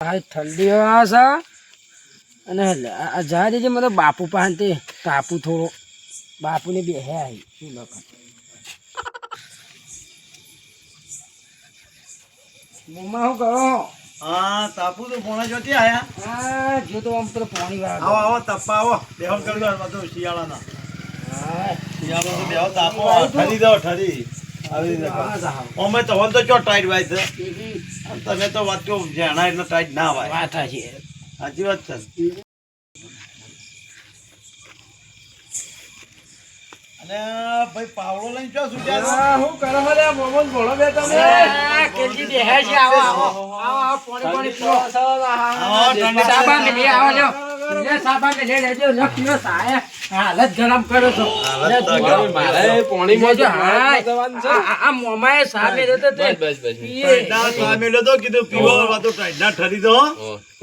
હા ઠંડી આવે છે અને જા દેજે મને બાપુ પાસે તાપુ થોડો બાપુને બેહે આવી શું લખે મમ્મા શું કરો? હા તાપુ તો પોણા જોતી આયા. હા જો તો આમ પેલો પાણી વાળો આવો આવો તપ્પા આવો બેહો કરી દો બધું શિયાળાના. હા શિયાળો તો બેહો તાપો ઠરી દો ઠરી આવી રીતે અમે તો વન તો ચો ટાઈટ વાય છે તમે તો વાત તો જાણા એટલે ટાઈટ ના વાય વાત છે સાચી વાત છે. અને ભાઈ પાવડો લઈને ચો સુટ્યા હું કરો મને મોમન બોલો બે તમે કેજી બેહે છે આવો આવો આવો પાણી પાણી પીઓ સાબા મે લે આવો લ્યો લે સાબા મે લે લેજો ન પીઓ સાય હાલત ગરમ કરો છો મારે પાણી માં આ મોમાએ સાબે દેતો તે ના સામે લો તો કીધું પીવો વાતો ટાઈટ ના ઠરી દો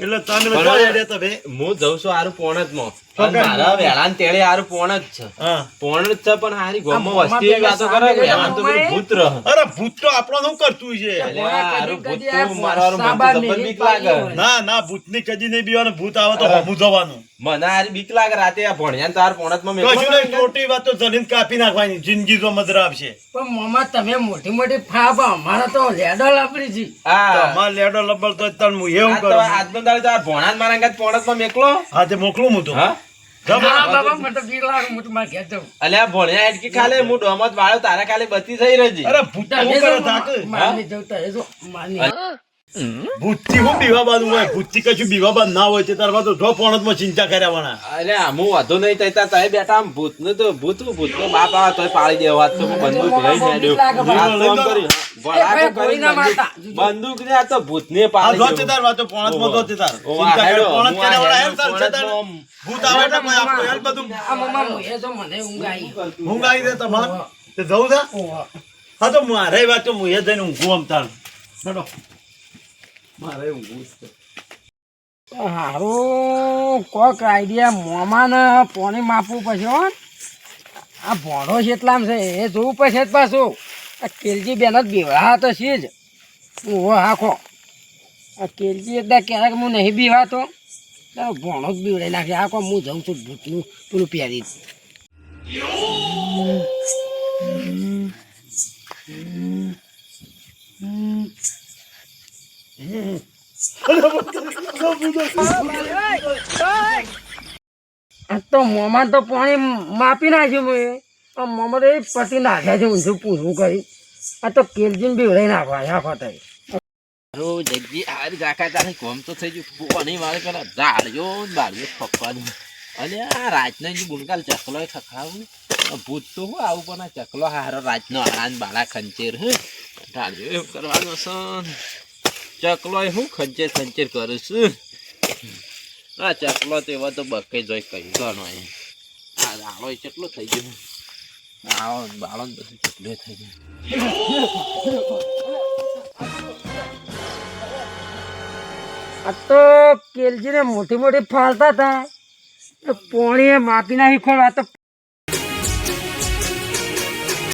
એટલે તમે તો જોડે તમે હું જઉં છું હારું પોણ જ માં મારા વેળા ને તેડે હારું પોણ જ છે હા પોણ જ છે પણ હારી ગોમમાં વસ્તી એવી વાતો કરે કે વેળા તો પેલું ભૂત રહે. અરે ભૂત તો આપણો શું કરતું છે? અલ્યા, હારું ભૂત તો મારવાનું મને તો જબર બીક લાગે. ના ના ભૂતની કદી નહીં બીવાનું ભૂત આવે તો હમું જવાનું મને હારી બીક લાગે રાતે આ ભણ્યા ને તાર પોણ જ માં મેં કશું નહીં ટોટી વાત તો જમીન કાપી નાખવાની જિંદગી તો મધરા આવશે. પણ મોમા તમે મોટી મોટી ફાબ અમારા તો લેડો લાપડી છે હા તમાર લેડો લબડ તો તન હું એવું કરું આજનો દાડો તાર ભણા જ મારા અંગાત પોણ જ માં મેકલો. હા તે મોકલું હું તો હા હા બાબા મને તો બીક લાગે હું તો માર ઘેર જાઉં અલ્યા ભણ્યા હેડકી ખાલે હું ડોમત વાળો તારા ખાલે બત્તી થઈ રહી અરે ભૂત તો શું કરે થાક મારની જવું તો એ જો મારની ભૂતથી હું બીવા બાદ હોય ભૂતથી કશું બીવા બાદ ના હોય તે તાર તો જો પોણતમાં ચિંતા કર્યા વાળા અલ્યા હું વાંધો નહીં થતા તય બેઠા આમ ભૂત નું તો ભૂત નો બાપ આવે તોય પાડી દેવા તો હું બંદૂક લઈને હેડ્યો હાથ તો આમ કરી વળા તો કરી બંદૂક ને આ તો ભૂત ને આ પાડી જો દેવો. તે તાર વાતો પોણતમાં તો તે તાર ઓ, ચિંતા હેડો, કરે પોણત હું આ કર્યા વાળા હેડો, હેર તાર છે તાર પોણતમાં આમ ભૂત આવે એટલે કોઈ આપણું હેર બધું આ મમ્મા મોએ તો મને ઊંઘ આવી ઊંઘ આવી દે તમાર તે જવું છે હા તો મારે વાત તો હું એ જઈને ઊંઘું આમ તાર હેડો મારે ઊંઘું છે. હારું કોક આઈડિયા મોમાને પોણી માપવું પછી હો આ ભોણો છે એટલામ છે એ જોવું પછી જ પાછું આ કેલજી બેન જ બેવા તો છે જ ઓહો હાખો આ કેલજી એકદા ક્યારેક હું નહીં બીવાતો તારો ભોણો જ બીવડાઈ નાખે હાખો હું જઉં છું ભૂતનું પેલું પહેરી આ તો મોમાં તો પાણી માપી નાખ્યું મેં મોમાં તો એ પતિ નાખ્યા છે ઊંધું પૂરું કરી આ તો કેલજીને બીવડાઈ નાખવા આખો થાય હારું જગ્જી હારી જાકા તારી કોમ તો થઈ ગયું પાણી વાળે પેલા ઝાડ્યો ને બાળ્યો ફકવાનું અને આ રાતનો જે ગુણકાલ ચકલો ખખાવું ભૂત તો હું આવું પણ આ ચકલો હારો રાતનો આરાન બાળા ખંચેર હે ઢાળ્યો એવું કરવાનું છે ચકલો હું ખંચેર ખંચેર કરું છું આ ચકલો તો એવા તો બકે જોઈ કઈ ગણો આ રાળો કેટલો થઈ ગયો આવો બાળો ને બધું કેટલો થઈ ગયો. આ તો કેલજીને મોટી મોટી ફાલતા હતા પાણી માપી નાખી ખોલ આ તો